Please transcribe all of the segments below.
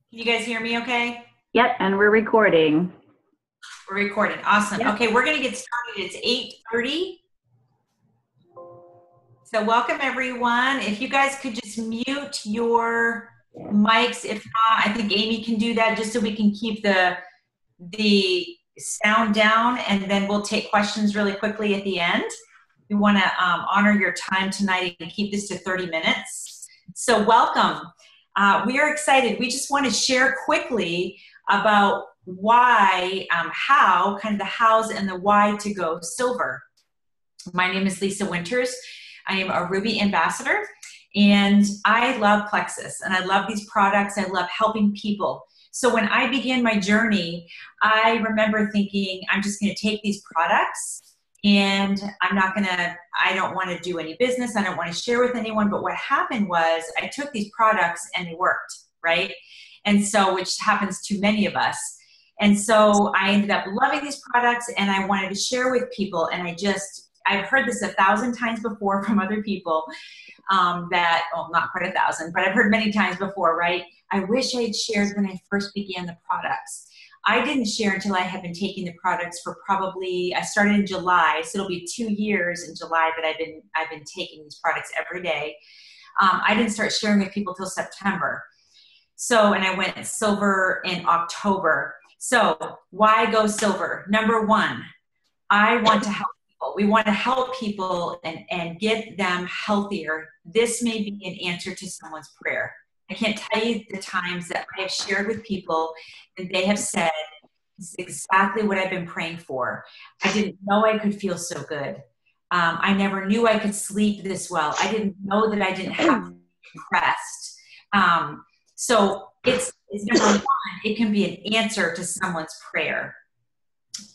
Can you guys hear me okay? Yep, and we're recording. We're recording. Awesome. Yep. Okay, we're going to get started. It's 8:30. So welcome everyone. If you guys could just mute your mics. If not, I think Amy can do that just so we can keep the sound down, and then we'll take questions really quickly at the end. We want to honor your time tonight and keep this to 30 minutes. So welcome. We are excited. We just want to share quickly about why, how, kind of the hows and the why to go silver. My name is Lisa Winters. I am a Ruby ambassador, and I love Plexus, and I love these products. I love helping people. So when I began my journey, I remember thinking, I'm just going to take these products and I don't want to do any business. I don't want to share with anyone. But what happened was I took these products and they worked, right? And so, which happens to many of us. And so I ended up loving these products and I wanted to share with people. And I've heard this 1,000 times before from other people not quite 1,000, but I've heard many times before, right? I wish I had shared when I first began the products. I didn't share until I had been taking the products for I started in July, so it'll be 2 years in July that I've been taking these products every day. I didn't start sharing with people till September. So, and I went silver in October. So why go silver? Number one, I want to help people. We want to help people and get them healthier. This may be an answer to someone's prayer. I can't tell you the times that I have shared with people and they have said, this is exactly what I've been praying for. I didn't know I could feel so good. I never knew I could sleep this well. I didn't know that I didn't have to be depressed. So it's number one, it can be an answer to someone's prayer.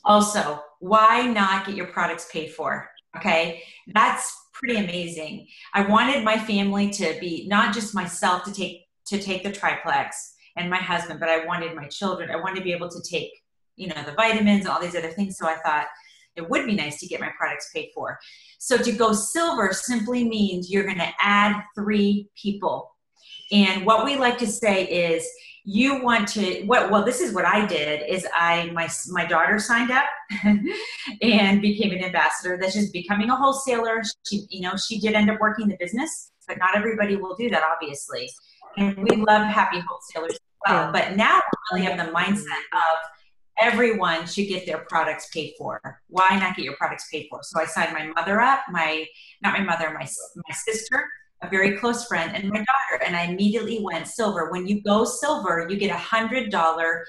Also, why not get your products paid for? Okay, that's pretty amazing. I wanted my family to be, not just myself to take the triplex and my husband, but I wanted my children. I wanted to be able to take, the vitamins, all these other things. So I thought it would be nice to get my products paid for. So to go silver simply means you're going to add 3 people. And what we like to say is you want to, this is what I did is my daughter signed up and became an ambassador. That's just becoming a wholesaler. She did end up working the business, but not everybody will do that, obviously. And we love happy wholesalers as well. But now we really have the mindset of everyone should get their products paid for. Why not get your products paid for? So I signed my mother up, my sister, a very close friend, and my daughter, and I immediately went silver. When you go silver, you get $100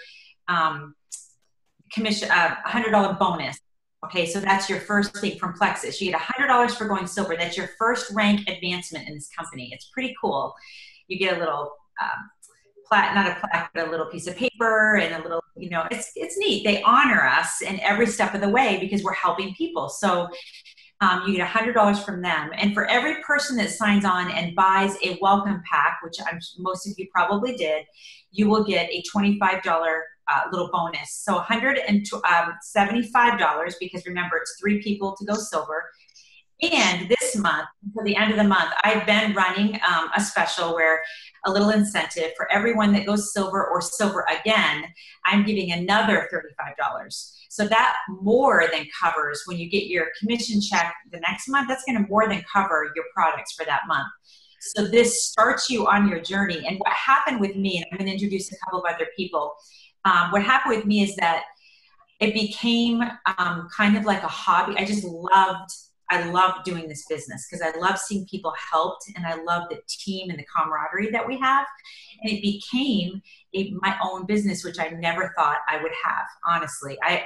commission, $100 bonus. Okay, so that's your first thing from Plexus. You get $100 for going silver. That's your first rank advancement in this company. It's pretty cool. You get a little not a plaque, but a little piece of paper and a little, it's neat. They honor us in every step of the way because we're helping people. So you get $100 from them. And for every person that signs on and buys a welcome pack, which most of you probably did, you will get a $25 little bonus. So $175 because remember, it's 3 people to go silver. And this month, until the end of the month, I've been running a special where a little incentive for everyone that goes silver or silver again, I'm giving another $35. So that more than covers when you get your commission check the next month, that's going to more than cover your products for that month. So this starts you on your journey. And what happened with me, and I'm going to introduce a couple of other people, what happened with me is that it became kind of like a hobby. I love doing this business because I love seeing people helped and I love the team and the camaraderie that we have. And it became my own business, which I never thought I would have, honestly. I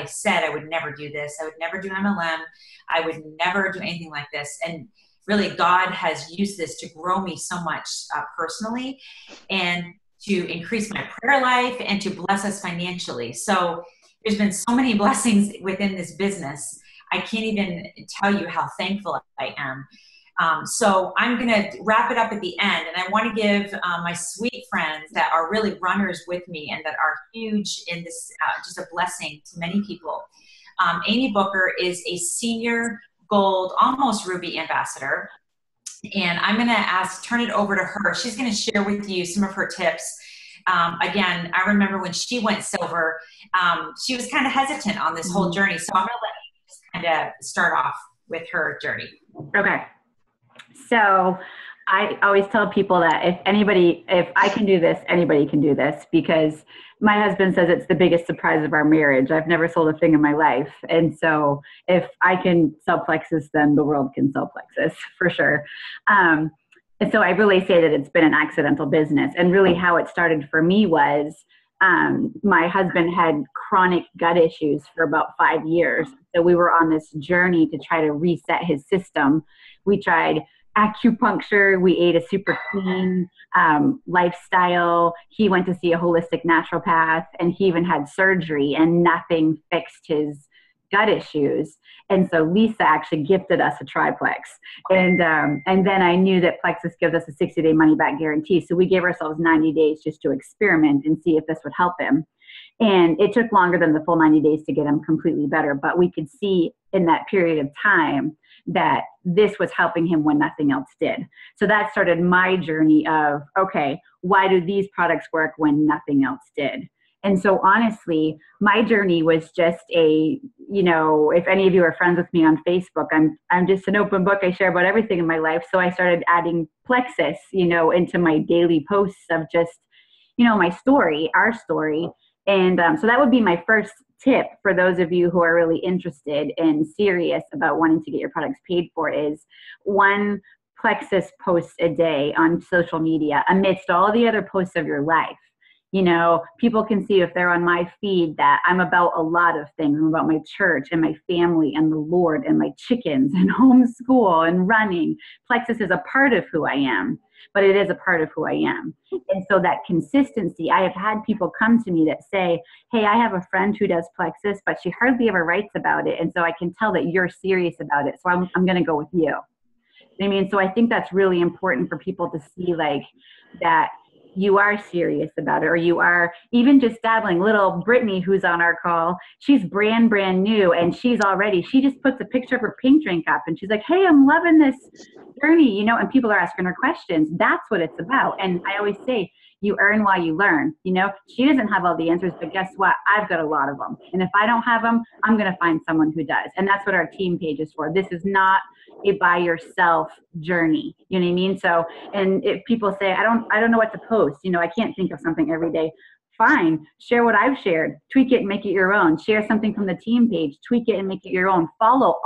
said I would never do this. I would never do MLM. I would never do anything like this. And really, God has used this to grow me so much personally and to increase my prayer life and to bless us financially. So there's been so many blessings within this business. I can't even tell you how thankful I am. So I'm going to wrap it up at the end. And I want to give my sweet friends that are really runners with me and that are huge in this, just a blessing to many people. Amy Booker is a senior gold, almost Ruby ambassador. And I'm going to turn it over to her. She's going to share with you some of her tips Again, I remember when she went silver, she was kind of hesitant on this whole journey. So I'm going to let you just kind of start off with her journey. Okay. So I always tell people that if I can do this, anybody can do this, because my husband says it's the biggest surprise of our marriage. I've never sold a thing in my life. And so if I can sell Plexus, then the world can sell Plexus for sure. And so I really say that it's been an accidental business. And really how it started for me was my husband had chronic gut issues for about 5 years. So we were on this journey to try to reset his system. We tried acupuncture. We ate a super clean lifestyle. He went to see a holistic naturopath, and he even had surgery, and nothing fixed his gut issues. And so Lisa actually gifted us a triplex. And then I knew that Plexus gives us a 60-day money-back guarantee. So we gave ourselves 90 days just to experiment and see if this would help him. And it took longer than the full 90 days to get him completely better. But we could see in that period of time that this was helping him when nothing else did. So that started my journey of, okay, why do these products work when nothing else did? And so honestly, my journey was just if any of you are friends with me on Facebook, I'm just an open book. I share about everything in my life. So I started adding Plexus, into my daily posts of just, my story, our story. And so that would be my first tip for those of you who are really interested and serious about wanting to get your products paid for is 1 Plexus post a day on social media amidst all the other posts of your life. People can see if they're on my feed that I'm about a lot of things. I'm about my church and my family and the Lord and my chickens and homeschool and running. Plexus is a part of who I am, but it is a part of who I am. And so that consistency, I have had people come to me that say, hey, I have a friend who does Plexus, but she hardly ever writes about it. And so I can tell that you're serious about it. So I'm going to go with you. So I think that's really important for people to see that you are serious about it, or you are even just dabbling. Little Brittany, who's on our call, she's brand new, and she just puts a picture of her pink drink up, and she's like, hey, I'm loving this journey, and people are asking her questions. That's what it's about. And I always say, you earn while you learn. She doesn't have all the answers, but guess what? I've got a lot of them. And if I don't have them, I'm going to find someone who does. And that's what our team page is for. This is not a by yourself journey. You know what I mean? So, and if people say, I don't know what to post, I can't think of something every day. Fine. Share what I've shared, tweak it and make it your own. Share something from the team page, tweak it and make it your own. Follow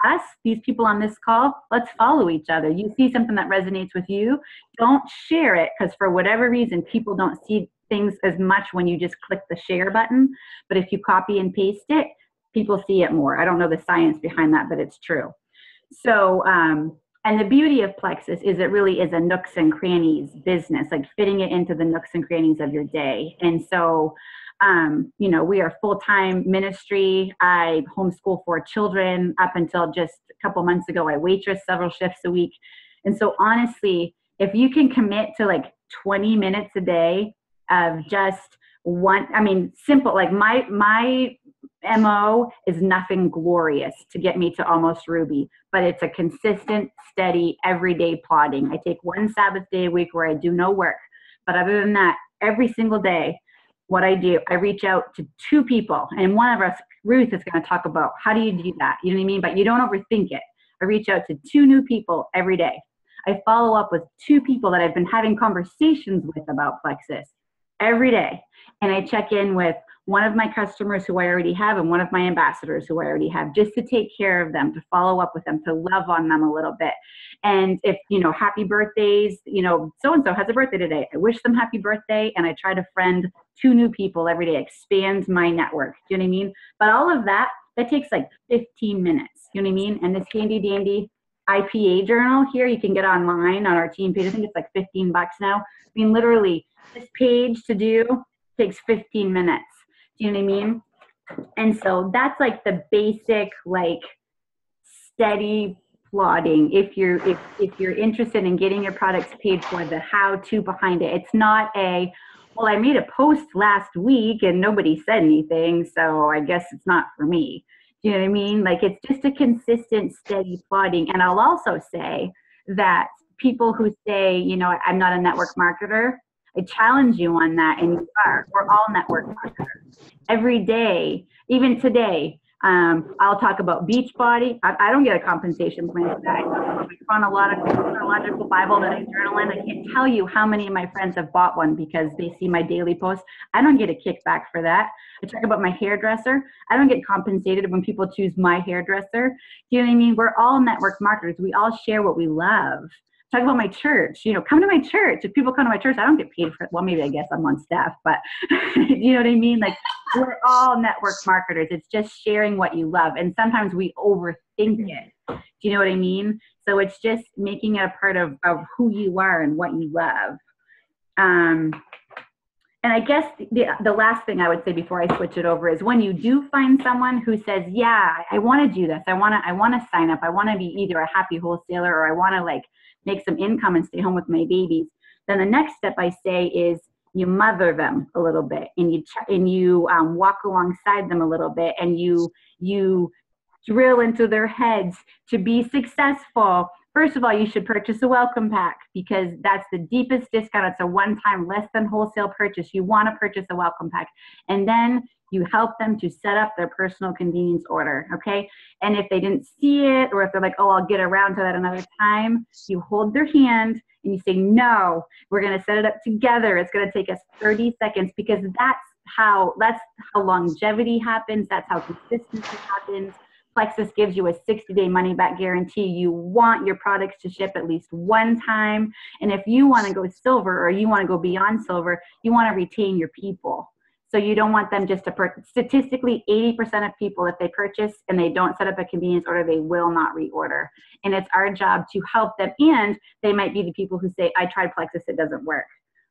us, these people on this call. Let's follow each other. You see something that resonates with you, don't share it, because for whatever reason, people don't see things as much when you just click the share button. But if you copy and paste it, people see it more. I don't know the science behind that, but it's true. So, and the beauty of Plexus is it really is a nooks and crannies business, like fitting it into the nooks and crannies of your day. And so, we are full-time ministry. I homeschool 4 children. Up until just a couple months ago, I waitress several shifts a week. And so honestly, if you can commit to 20 minutes a day of just simple, my MO is nothing glorious to get me to almost Ruby, but it's a consistent, steady, everyday plodding. I take 1 Sabbath day a week where I do no work. But other than that, every single day, what I do, I reach out to 2 people. And one of us, Ruth, is going to talk about how do you do that? You know what I mean? But you don't overthink it. I reach out to 2 new people every day. I follow up with 2 people that I've been having conversations with about Plexus every day. And I check in with one of my customers who I already have and one of my ambassadors who I already have, just to take care of them, to follow up with them, to love on them a little bit. And if, happy birthdays, so-and-so has a birthday today, I wish them happy birthday. And I try to friend 2 new people every day, expand my network. Do you know what I mean? But all of that takes 15 minutes. You know what I mean? And this handy dandy IPA journal here, you can get online on our team page. I think it's $15 now. Literally this page to do takes 15 minutes. Do you know what I mean? And so that's the basic, steady plodding. If you're interested in getting your products paid for, the how-to behind it. It's not I made a post last week and nobody said anything, so I guess it's not for me. Do you know what I mean? It's just a consistent, steady plodding. And I'll also say that people who say, I'm not a network marketer, I challenge you on that, and you are. We're all network marketers. Every day, even today, I'll talk about Beachbody. I don't get a compensation plan for that. My chronological Bible that I journal in, I can't tell you how many of my friends have bought one because they see my daily posts. I don't get a kickback for that. I talk about my hairdresser. I don't get compensated when people choose my hairdresser. Do you know what I mean? We're all network marketers. We all share what we love. Talk about my church, come to my church. If people come to my church, I don't get paid for it. Well, maybe I guess I'm on staff, but you know what I mean? Like, we're all network marketers. It's just sharing what you love. And sometimes we overthink it. Do you know what I mean? So it's just making it a part of who you are and what you love. And I guess the last thing I would say before I switch it over is when you do find someone who says, yeah, I want to do this. I want to sign up. I want to be either a happy wholesaler or I want to make some income and stay home with my babies. Then the next step I say is you mother them a little bit and you walk alongside them a little bit and you drill into their heads to be successful. First of all, you should purchase a welcome pack because that's the deepest discount. It's a one-time, less than wholesale purchase. You want to purchase a welcome pack. And then you help them to set up their personal convenience order, okay? And if they didn't see it, or if they're like, oh, I'll get around to that another time, you hold their hand and you say, no, we're gonna set it up together. It's gonna take us 30 seconds because that's how longevity happens. That's how consistency happens. Plexus gives you a 60-day money-back guarantee. You want your products to ship at least one time. And if you want to go silver or you want to go beyond silver, you want to retain your people. So you don't want them just to purchase. Statistically, 80% of people, if they purchase and they don't set up a convenience order, they will not reorder. And it's our job to help them. And they might be the people who say, I tried Plexus, it doesn't work.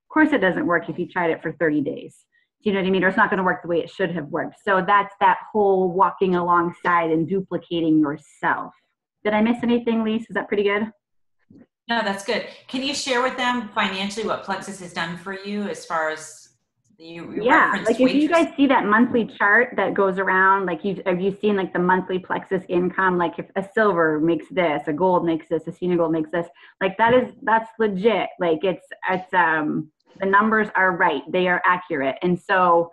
Of course it doesn't work if you tried it for 30 days. Do you know what I mean? Or it's not going to work the way it should have worked. So that's that whole walking alongside and duplicating yourself. Did I miss anything, Lise? Is that pretty good? No, that's good. Can you share with them financially what Plexus has done for you as far as yeah, like if you guys see that monthly chart that goes around, like have you seen like the monthly Plexus income? Like if a silver makes this, a gold makes this, a senior gold makes this, like that's legit. Like it's the numbers are right. They are accurate. And so,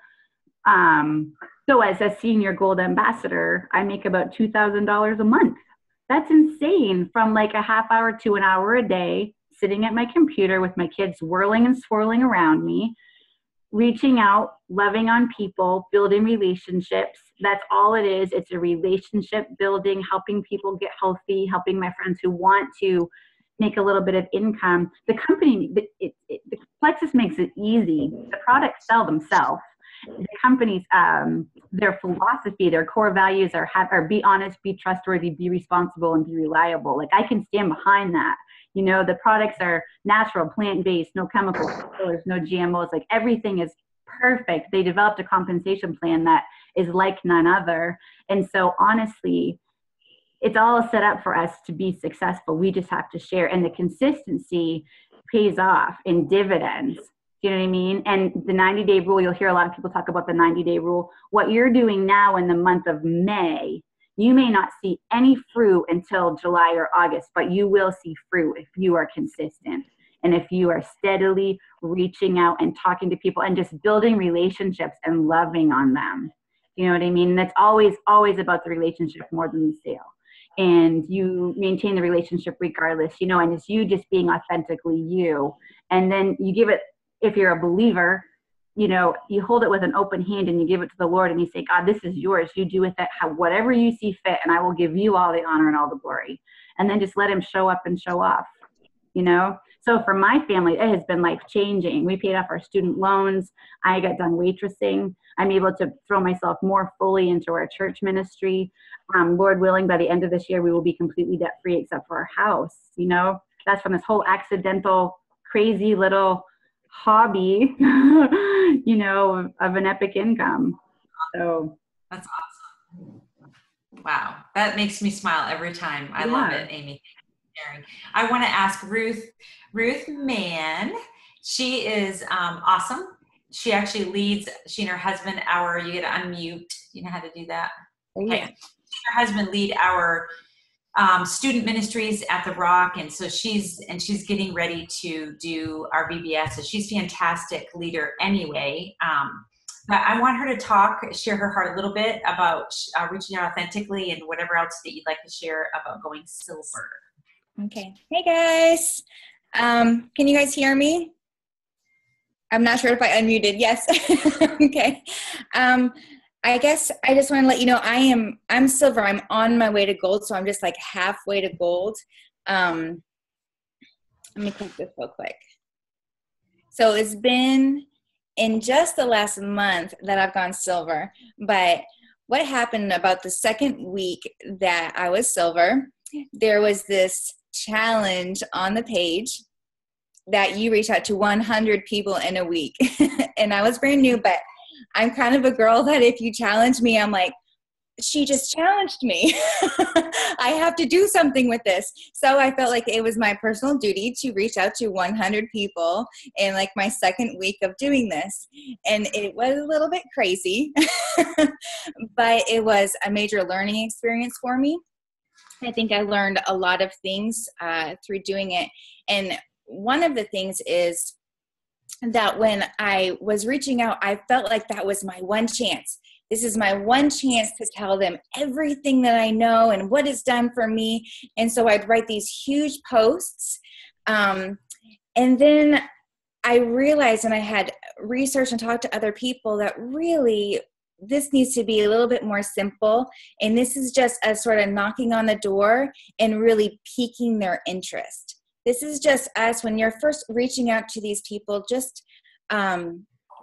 so as a senior gold ambassador, I make about $2,000 a month. That's insane, from like a half hour to an hour a day, sitting at my computer with my kids whirling and swirling around me, reaching out, loving on people, building relationships. That's all it is. It's a relationship building, helping people get healthy, helping my friends who want to make a little bit of income. The company, the Plexus makes it easy. The products sell themselves. The companies, their philosophy, their core values are be honest, be trustworthy, be responsible, and be reliable. Like I can stand behind that. You know, the products are natural, plant-based, no chemicals, no GMOs, like everything is perfect. They developed a compensation plan that is like none other. And so honestly, it's all set up for us to be successful. We just have to share, and the consistency pays off in dividends. Do you know what I mean? And the 90-day rule, you'll hear a lot of people talk about the 90-day rule. What you're doing now in the month of May, you may not see any fruit until July or August, but you will see fruit if you are consistent and if you are steadily reaching out and talking to people and just building relationships and loving on them. You know what I mean? And it's always about the relationship more than the sale. And you maintain the relationship regardless, you know, and it's you just being authentically you. And then you give it, if you're a believer, you know, you hold it with an open hand and you give it to the Lord and you say, God, this is yours. You do with it whatever you see fit, and I will give you all the honor and all the glory. And then just let him show up and show off, you know? So for my family, it has been life-changing. We paid off our student loans. I got done waitressing. I'm able to throw myself more fully into our church ministry. Lord willing, by the end of this year, we will be completely debt-free except for our house, you know? That's from this whole accidental, crazy little hobby, you know, of an epic income. So that's awesome. Wow. That makes me smile every time. I love it, Amy. I want to ask Ruth Mann. She is awesome. She actually leads, she and her husband, you got to unmute. You know how to do that? Yeah. Okay. Her husband lead our student ministries at the Rock, and so she's getting ready to do our VBS. So she's a fantastic leader anyway. But I want her to share her heart a little bit about reaching out authentically and whatever else that you'd like to share about going silver. Okay. Hey guys. Can you guys hear me? I'm not sure if I unmuted. Yes. Okay. I guess I just want to let you know I'm silver. I'm on my way to gold, so I'm just like halfway to gold. Let me click this real quick. So it's been in just the last month that I've gone silver, but what happened about the second week that I was silver, there was this challenge on the page that you reach out to 100 people in a week. And I was brand new, but I'm kind of a girl that if you challenge me, I'm like, she just challenged me. I have to do something with this. So I felt like it was my personal duty to reach out to 100 people in like my second week of doing this. And it was a little bit crazy, but it was a major learning experience for me. I think I learned a lot of things through doing it. And one of the things is that when I was reaching out, I felt like that was my one chance. This is my one chance to tell them everything that I know and what it's done for me. And so I'd write these huge posts. And then I realized, and I had researched and talked to other people, that really this needs to be a little bit more simple. And this is just a sort of knocking on the door and really piquing their interest. This is just us when you're first reaching out to these people, just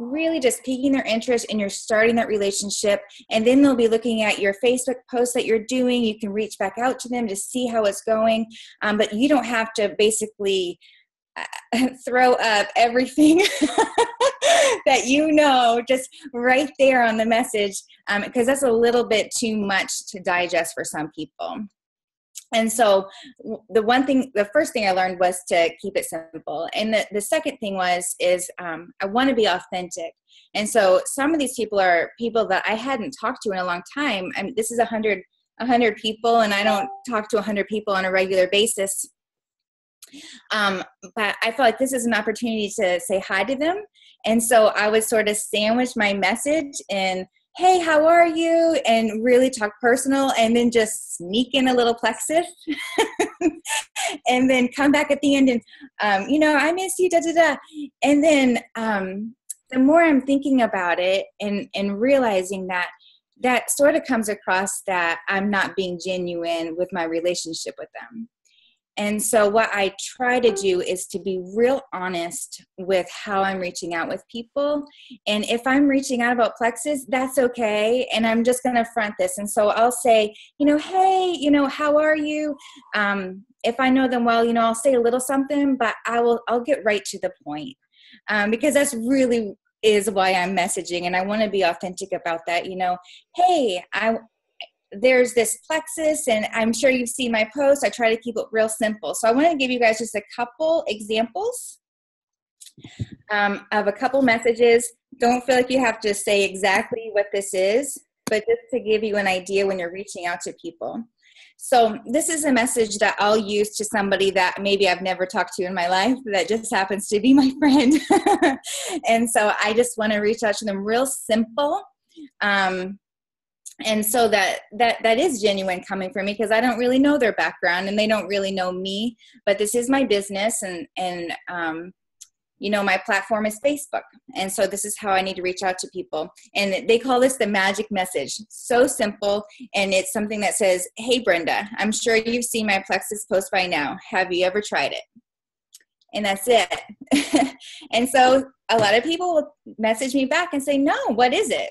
really just piquing their interest, and you're starting that relationship. And then they'll be looking at your Facebook posts that you're doing. You can reach back out to them to see how it's going. But you don't have to basically throw up everything that you know just right there on the message, because that's a little bit too much to digest for some people. And so the first thing I learned was to keep it simple. And the second thing is I want to be authentic. And so some of these people are people that I hadn't talked to in a long time. This is 100 people, and I don't talk to 100 people on a regular basis. But I felt like this is an opportunity to say hi to them. And so I would sort of sandwich my message in, hey, how are you? And really talk personal, and then just sneak in a little plexus and then come back at the end and, I miss you, da, da, da. And then the more I'm thinking about it and realizing that sort of comes across that I'm not being genuine with my relationship with them. And so what I try to do is to be real honest with how I'm reaching out with people. And if I'm reaching out about plexus, that's okay. And I'm just going to front this. And so I'll say, hey, how are you? If I know them well, I'll say a little something, but I'll get right to the point. Because that's really is why I'm messaging. And I want to be authentic about that. Hey, there's this plexus, and I'm sure you've seen my posts. I try to keep it real simple. So I want to give you guys just a couple examples of a couple messages. Don't feel like you have to say exactly what this is, but just to give you an idea when you're reaching out to people. So this is a message that I'll use to somebody that maybe I've never talked to in my life that just happens to be my friend. And so I just want to reach out to them real simple. And so that is genuine coming from me, because I don't really know their background and they don't really know me, but this is my business, and my platform is Facebook. And so this is how I need to reach out to people. And they call this the magic message. So simple. And it's something that says, hey, Brenda, I'm sure you've seen my plexus post by now. Have you ever tried it? And that's it. And so a lot of people will message me back and say, no, what is it?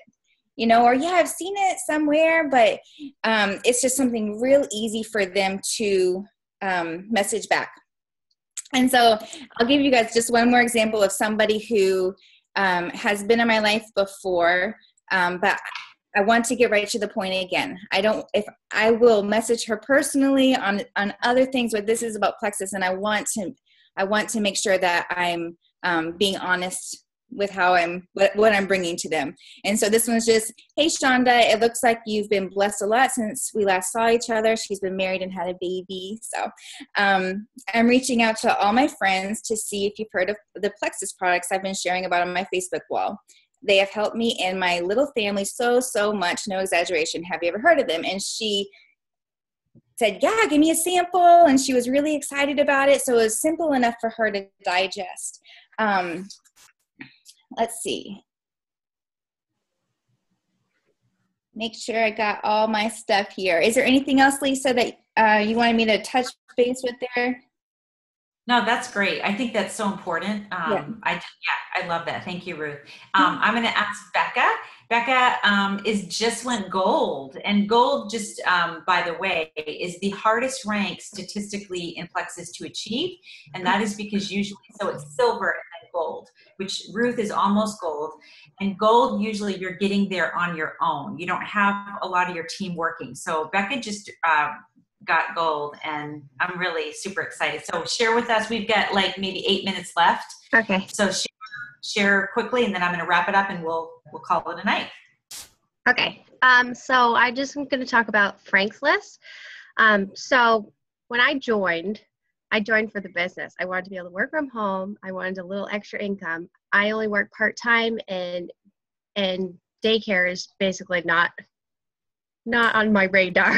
Or yeah, I've seen it somewhere, but it's just something real easy for them to message back. And so I'll give you guys just one more example of somebody who has been in my life before, but I want to get right to the point again. I will message her personally on other things, but this is about plexus, and I want to make sure that I'm being honest with how what I'm bringing to them. And so this one's just, hey, Shonda, it looks like you've been blessed a lot since we last saw each other. She's been married and had a baby. So I'm reaching out to all my friends to see if you've heard of the Plexus products I've been sharing about on my Facebook wall. They have helped me and my little family so much, no exaggeration. Have you ever heard of them? And she said, yeah, give me a sample. And she was really excited about it. So it was simple enough for her to digest. Let's see. Make sure I got all my stuff here. Is there anything else, Lisa, that you wanted me to touch base with there? No, that's great. I think that's so important. I love that. Thank you, Ruth. I'm going to ask Becca. Becca just went gold, and gold, just by the way, is the hardest rank statistically in Plexus to achieve, and that is because usually, so it's silver and then gold, which Ruth is almost gold, and gold usually you're getting there on your own. You don't have a lot of your team working. So Becca just got gold, and I'm really super excited. So share with us. We've got like maybe 8 minutes left. Okay. So share quickly, and then I'm going to wrap it up, and we'll call it a night. Okay. So I just am going to talk about Frank's List. So when I joined for the business. I wanted to be able to work from home. I wanted a little extra income. I only work part-time, and daycare is basically not on my radar.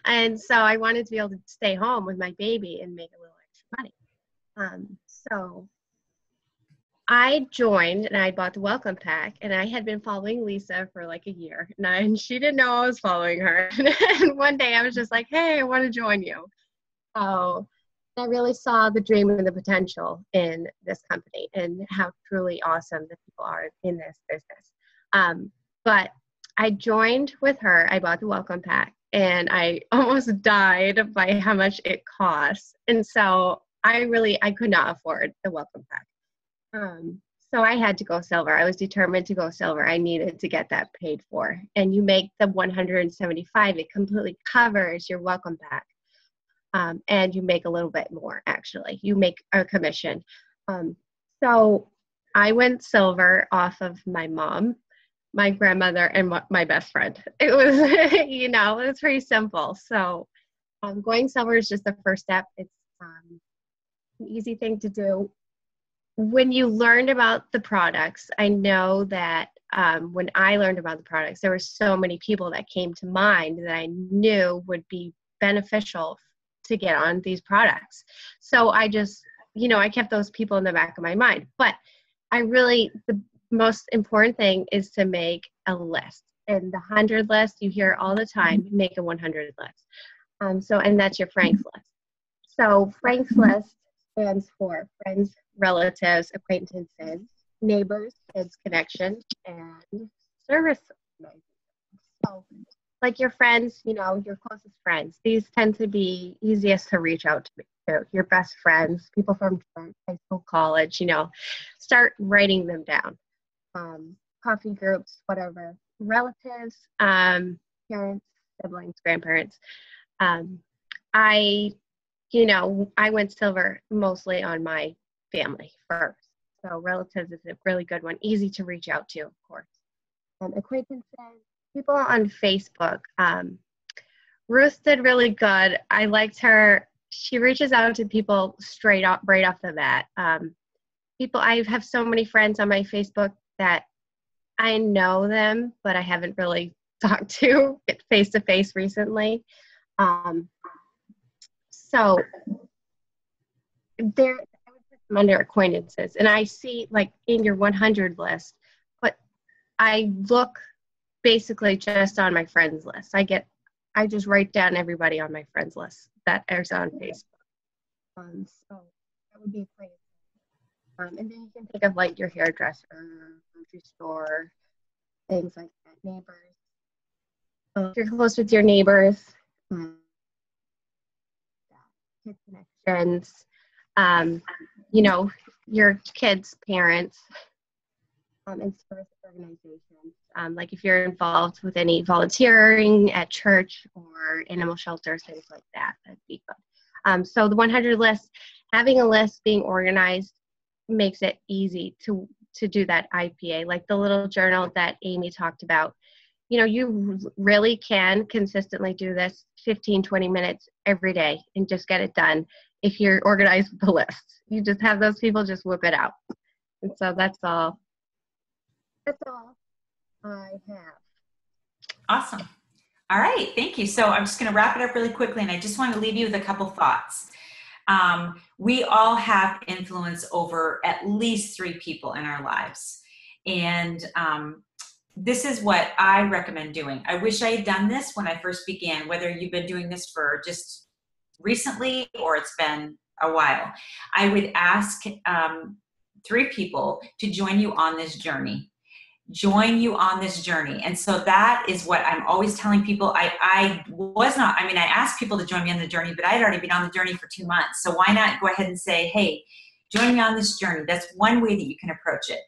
And so I wanted to be able to stay home with my baby and make a little extra money. So I joined, and I bought the welcome pack, and I had been following Lisa for like a year, and she didn't know I was following her. And one day I was just like, hey, I want to join you. So I really saw the dream and the potential in this company and how truly awesome the people are in this business. But I joined with her. I bought the welcome pack, and I almost died by how much it costs. And so I could not afford the welcome pack. So I had to go silver. I was determined to go silver. I needed to get that paid for. And you make the $175, it completely covers your welcome pack. And you make a little bit more, actually. You make a commission. So I went silver off of my mom, my grandmother, and my best friend. It was, it was pretty simple. So going silver is just the first step. It's an easy thing to do. When you learned about the products, I know that when I learned about the products, there were so many people that came to mind that I knew would be beneficial to get on these products. So I just, I kept those people in the back of my mind. But the most important thing is to make a list. And the 100 list, you hear all the time, make a 100 list. And that's your Frank's List. So Frank's List stands for friends, relatives, acquaintances, neighbors, kids connection, and service organizations. So like your friends, your closest friends, these tend to be easiest to reach out to. Your best friends, people from church, high school, college, start writing them down. Coffee groups, whatever. Relatives, parents, siblings, grandparents. I went silver mostly on my family first. So relatives is a really good one. Easy to reach out to, of course. Acquaintances, people on Facebook. Ruth did really good. I liked her. She reaches out to people straight up, right off the bat. I have so many friends on my Facebook that I know them, but I haven't really talked to face to face recently. So there, I would put them under acquaintances, and I see like in your 100 list, but I look basically just on my friends list. I just write down everybody on my friends list that is on Facebook. So that would be acquaintances. And then you can think of like your hairdresser, grocery store, things like that, neighbors. If you're close with your neighbors, kid connections, your kids' parents, and service organizations. Like if you're involved with any volunteering at church or animal shelters, things like that, that'd be good. So the 100 list, having a list, being organized, makes it easy to to do that IPA, like the little journal that Amy talked about. You know, you really can consistently do this 15, 20 minutes every day and just get it done if you're organized with the list. You just have those people just whip it out. And so that's all. That's all I have. Awesome. All right, thank you. So I'm just going to wrap it up really quickly, and I just want to leave you with a couple thoughts. We all have influence over at least 3 people in our lives. And this is what I recommend doing. I wish I had done this when I first began, whether you've been doing this for just recently or it's been a while. I would ask 3 people to join you on this journey. Join you on this journey. And so that is what I'm always telling people. I asked people to join me on the journey, but I had already been on the journey for 2 months. So why not go ahead and say, hey, join me on this journey. That's one way that you can approach it.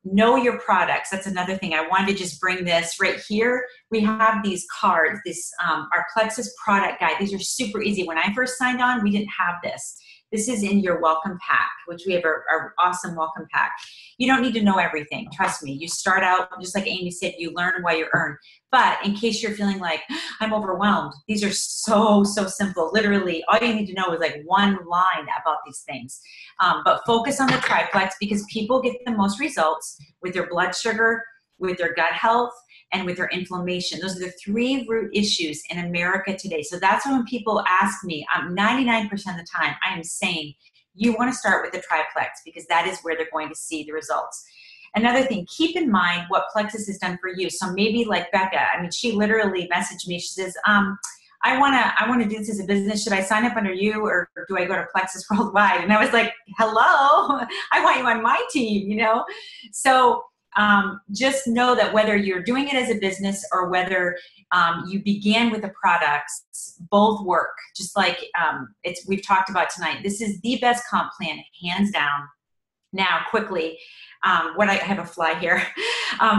Know your products. That's another thing. I wanted to just bring this right here. We have these cards, our Plexus product guide. These are super easy. When I first signed on, we didn't have this. This is in your welcome pack, which we have our awesome welcome pack. You don't need to know everything. Trust me. You start out, just like Amy said, you learn while you earn. But in case you're feeling like, I'm overwhelmed, these are so simple. Literally, all you need to know is like one line about these things. But focus on the triplex, because people get the most results with their blood sugar, with their gut health, and with their inflammation. Those are the 3 root issues in America today. So that's when people ask me, 99% of the time, I am saying, you want to start with the triplex, because that is where they're going to see the results. Another thing, keep in mind what Plexus has done for you. So maybe like Becca, she literally messaged me. She says, I want to do this as a business. Should I sign up under you, or do I go to Plexus Worldwide? And I was like, hello, I want you on my team, So just know that whether you're doing it as a business or whether you began with the products, both work. Just like we've talked about tonight. This is the best comp plan, hands down. Now, quickly, I have a fly here.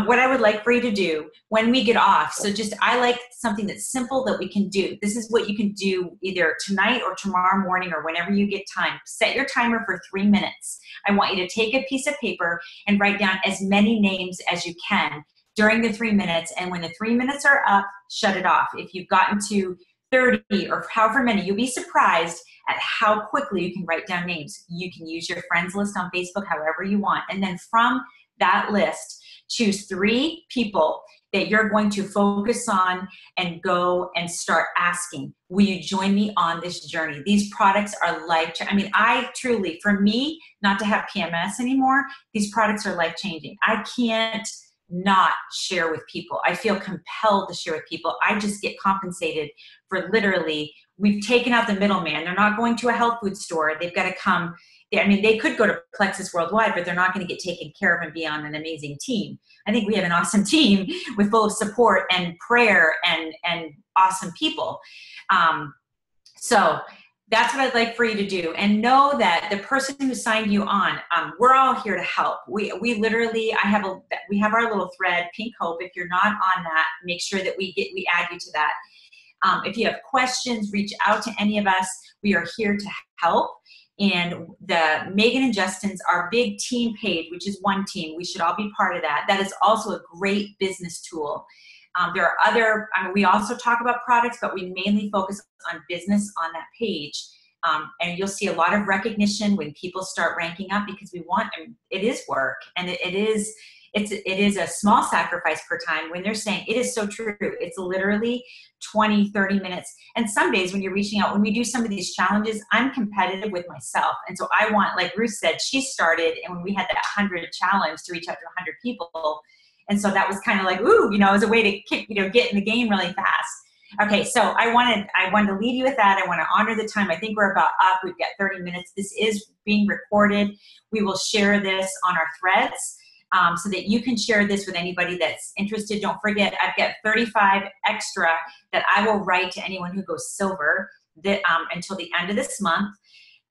What I would like for you to do when we get off. So I like something that's simple that we can do. This is what you can do either tonight or tomorrow morning or whenever you get time. Set your timer for 3 minutes. I want you to take a piece of paper and write down as many names as you can during the 3 minutes. And when the 3 minutes are up, shut it off. If you've gotten to 30 or however many, you'll be surprised at how quickly you can write down names. You can use your friends list on Facebook however you want. And then from that list, choose 3 people that you're going to focus on and go and start asking, will you join me on this journey? These products are I truly, for me, not to have PMS anymore, these products are life-changing. I can't not share with people. I feel compelled to share with people. I just get compensated for literally, we've taken out the middleman. They're not going to a health food store. They've got to come. They could go to Plexus Worldwide, but they're not going to get taken care of and be on an amazing team. I think we have an awesome team with full of support and prayer and awesome people. So that's what I'd like for you to do. And know that the person who signed you on, we're all here to help. We literally, we have our little thread, Pink Hope. If you're not on that, make sure that we add you to that. If you have questions, reach out to any of us. We are here to help. And the Megan and Justin's, our big team page, which is one team, we should all be part of that. That is also a great business tool. There are other, we also talk about products, but we mainly focus on business on that page. And you'll see a lot of recognition when people start ranking up, because it is work, and it is a small sacrifice per time. When they're saying, it is so true. It's literally 20, 30 minutes. And some days when you're reaching out, when we do some of these challenges, I'm competitive with myself. And so I want, like Ruth said, she started, and when we had that 100 challenge to reach out to 100 people. And so that was kind of like, ooh, as a way to get in the game really fast. Okay, so I wanted to leave you with that. I want to honor the time. I think we're about up. We've got 30 minutes. This is being recorded. We will share this on our threads so that you can share this with anybody that's interested. Don't forget, I've got 35 extra that I will write to anyone who goes silver until the end of this month.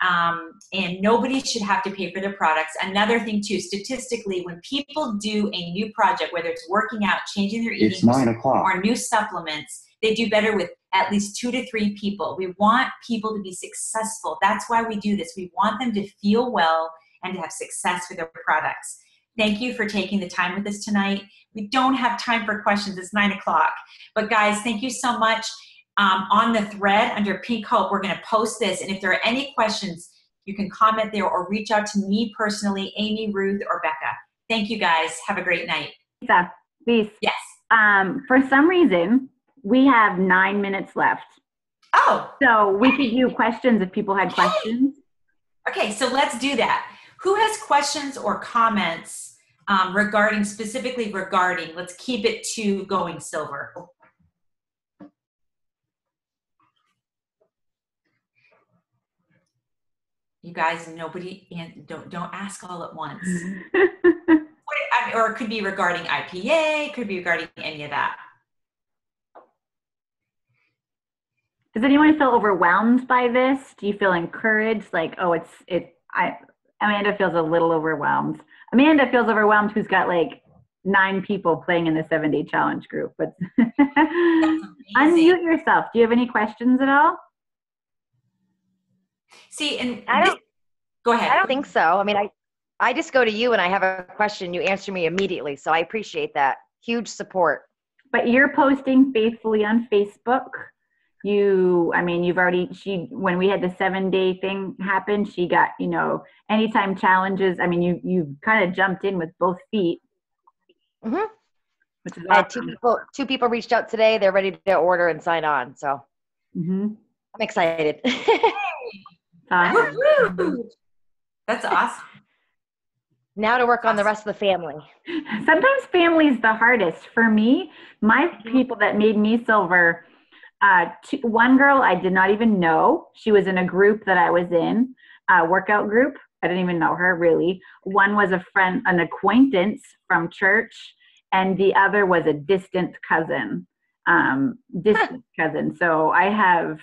And nobody should have to pay for their products. Another thing too, statistically, when people do a new project, whether it's working out, changing their eating, or new supplements, they do better with at least 2 to 3 people. We want people to be successful. That's why we do this. We want them to feel well and to have success with their products. Thank you for taking the time with us tonight. We don't have time for questions. It's 9 o'clock. But guys, thank you so much. On the thread under Pink Hope, we're going to post this. And if there are any questions, you can comment there or reach out to me personally, Amy, Ruth, or Becca. Thank you, guys. Have a great night. Lisa, please. Yes. For some reason, we have 9 minutes left. Oh. So we could do questions if people had questions. Okay, so let's do that. Who has questions or comments specifically regarding, let's keep it to going silver. You guys, nobody, don't ask all at once. Or it could be regarding IPA, could be regarding any of that. Does anyone feel overwhelmed by this? Do you feel encouraged? Like, oh, Amanda feels a little overwhelmed. Amanda feels overwhelmed who's got like 9 people playing in the 7-day challenge group. But unmute yourself. Do you have any questions at all? See, and go ahead. I don't think so. I mean, I just go to you and I have a question. You answer me immediately. So I appreciate that. Huge support. But you're posting faithfully on Facebook. You've already, when we had the 7-day thing happen, she got, anytime challenges. I mean, you kind of jumped in with both feet. Mm-hmm. Which is I had awesome. two people reached out today. They're ready to order and sign on. So I'm excited. Awesome. That's awesome. Now to work on the rest of the family. Sometimes family is the hardest. For me, my people that made me silver, one girl I did not even know. She was in a group that I was in, a workout group. I didn't even know her really. One was a friend, an acquaintance from church, and the other was a distant cousin. So I have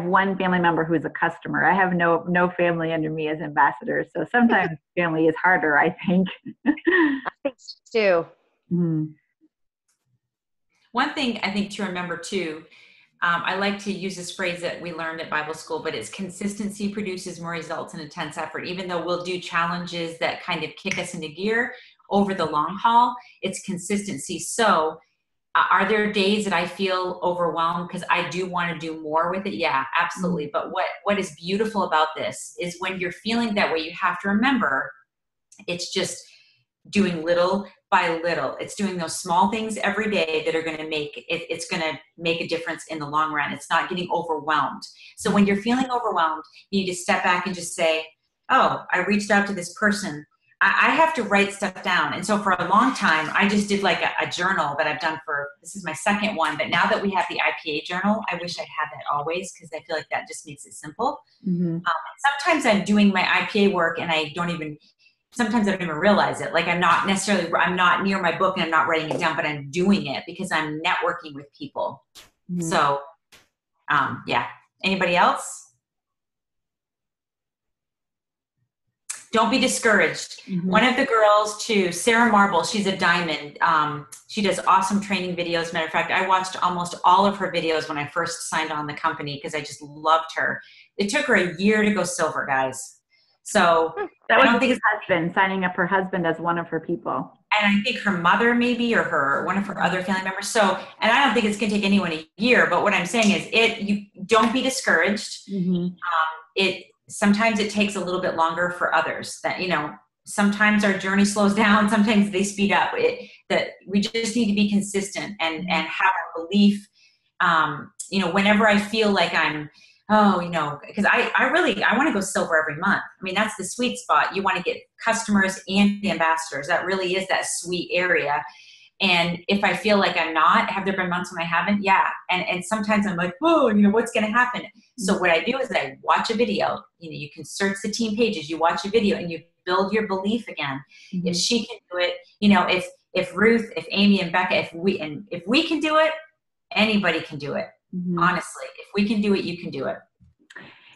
one family member who's a customer. I have no family under me as ambassadors. So sometimes family is harder, I think. I think so too. Mm-hmm. One thing I think to remember too, I like to use this phrase that we learned at Bible school, but it's consistency produces more results than intense effort. Even though we'll do challenges that kind of kick us into gear over the long haul, it's consistency. So are there days that I feel overwhelmed because I do want to do more with it? Yeah, absolutely. But what is beautiful about this is when you're feeling that way, you have to remember it's just doing little by little. It's doing those small things every day that are going to make it, it's going to make a difference in the long run. It's not getting overwhelmed. So when you're feeling overwhelmed, you need to step back and just say, oh, I reached out to this person. I have to write stuff down. And so for a long time, I just did like a journal that I've done this is my second one. But now that we have the IPA journal, I wish I'd had that always because I feel like that just makes it simple. Mm-hmm. Sometimes I'm doing my IPA work and sometimes I don't even realize it. Like I'm not near my book and I'm not writing it down, but I'm doing it because I'm networking with people. Mm-hmm. So, yeah. Anybody else? Don't be discouraged. Mm-hmm. One of the girls too, Sarah Marble, she's a diamond. She does awesome training videos. Matter of fact, I watched almost all of her videos when I first signed on the company because I just loved her. It took her a year to go silver, guys. So that was her husband, signing up her husband as one of her people. And I think her mother maybe, or one of her other family members. So, and I don't think it's going to take anyone a year, but what I'm saying is you don't be discouraged. Mm-hmm. Sometimes it takes a little bit longer for others that, sometimes our journey slows down. Sometimes they speed up. That we just need to be consistent and have a belief. Whenever I feel like I'm, because I want to go silver every month. I mean, that's the sweet spot. You want to get customers and the ambassadors. That really is that sweet area. And if I feel like I'm not, have there been months when I haven't? Yeah. And sometimes I'm like, oh, what's going to happen? So what I do is I watch a video. You can search the team pages, you watch a video and you build your belief again. Mm-hmm. If she can do it, if Ruth, if Amy and Becca, if we can do it, anybody can do it. Mm-hmm. Honestly, if we can do it, you can do it.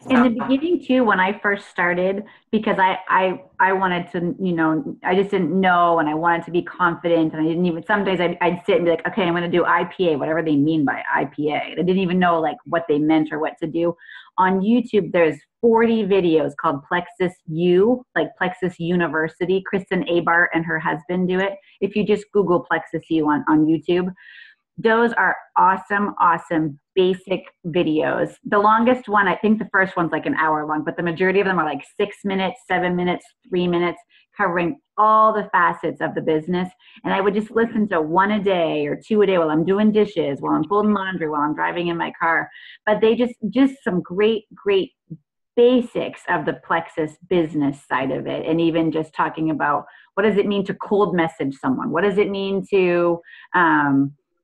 In the beginning too, when I first started, because I wanted to, I just didn't know, and I wanted to be confident, and I didn't even, some days I'd sit and be like, okay, I'm going to do IPA, whatever they mean by IPA. I didn't even know like what they meant or what to do. On YouTube, there's 40 videos called Plexus U, like Plexus University. Kristen Abart and her husband do it. If you just Google Plexus U on YouTube, those are awesome, awesome basic videos. The longest one, I think the first one's like an hour long, but the majority of them are like 6 minutes, 7 minutes, 3 minutes, covering all the facets of the business. And I would just listen to one a day or two a day while I'm doing dishes, while I'm folding laundry, while I'm driving in my car. But they just some great, great basics of the Plexus business side of it. And even just talking about what does it mean to cold message someone? What does it mean to,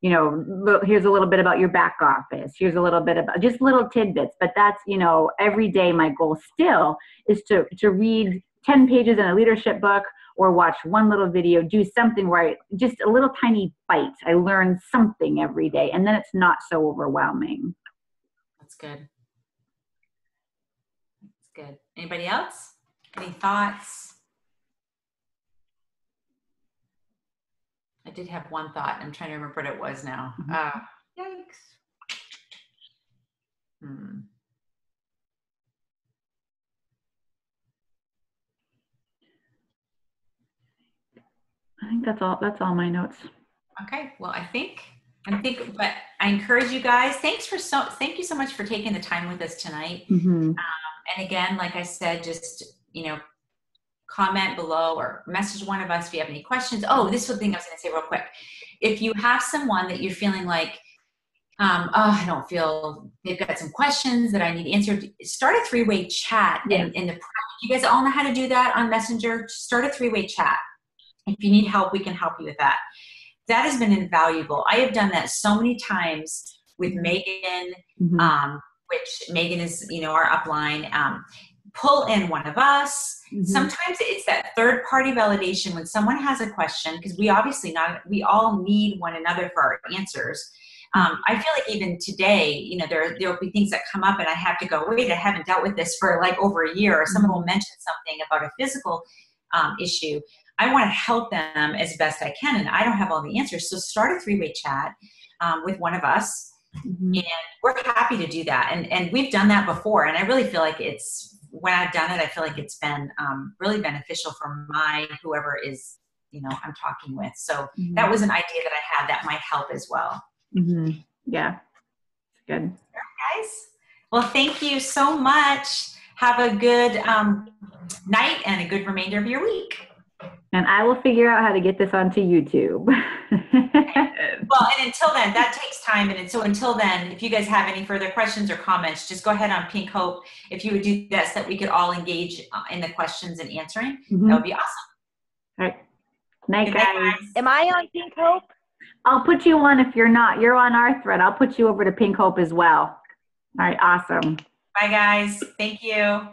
you know, here's a little bit about your back office. Here's a little bit about just little tidbits. But that's, you know, every day my goal still is to read 10 pages in a leadership book or watch one little video, do something where I just a little tiny bite. I learn something every day, and then it's not so overwhelming. That's good. That's good. Anybody else? Any thoughts? I did have one thought. I'm trying to remember what it was now. Yikes. I think that's all my notes. Okay. Well, but I encourage you guys. Thank you so much for taking the time with us tonight. Mm-hmm. And again, like I said, just, you know, comment below or message one of us if you have any questions. Oh, this was the thing I was going to say real quick. If you have someone that you're feeling like, I don't feel they've got some questions that I need answered, start a three-way chat. Yeah. And you guys all know how to do that on Messenger. Start a three-way chat. If you need help, we can help you with that. That has been invaluable. I have done that so many times with Megan, which Megan is, you know, our upline. Pull in one of us. Sometimes it's that third-party validation when someone has a question, because we all need one another for our answers. I feel like even today, you know, there'll be things that come up and I have to go, wait, I haven't dealt with this for like over a year, or someone will mention something about a physical issue. I want to help them as best I can, and I don't have all the answers. So start a three-way chat with one of us, and we're happy to do that. And we've done that before, and I really feel like when I've done it, I feel like it's been really beneficial for whoever is, you know, I'm talking with. So that was an idea that I had that might help as well. Yeah, good. All right, guys. Well, thank you so much. Have a good night and a good remainder of your week. And I will figure out how to get this onto YouTube. Well, and until then, that takes time. And so until then, if you guys have any further questions or comments, just go ahead on Pink Hope. If you would do that so that we could all engage in the questions and answering, that would be awesome. All right. Night, guys. Am I on Pink Hope? I'll put you on if you're not. You're on our thread. I'll put you over to Pink Hope as well. All right. Awesome. Bye, guys. Thank you.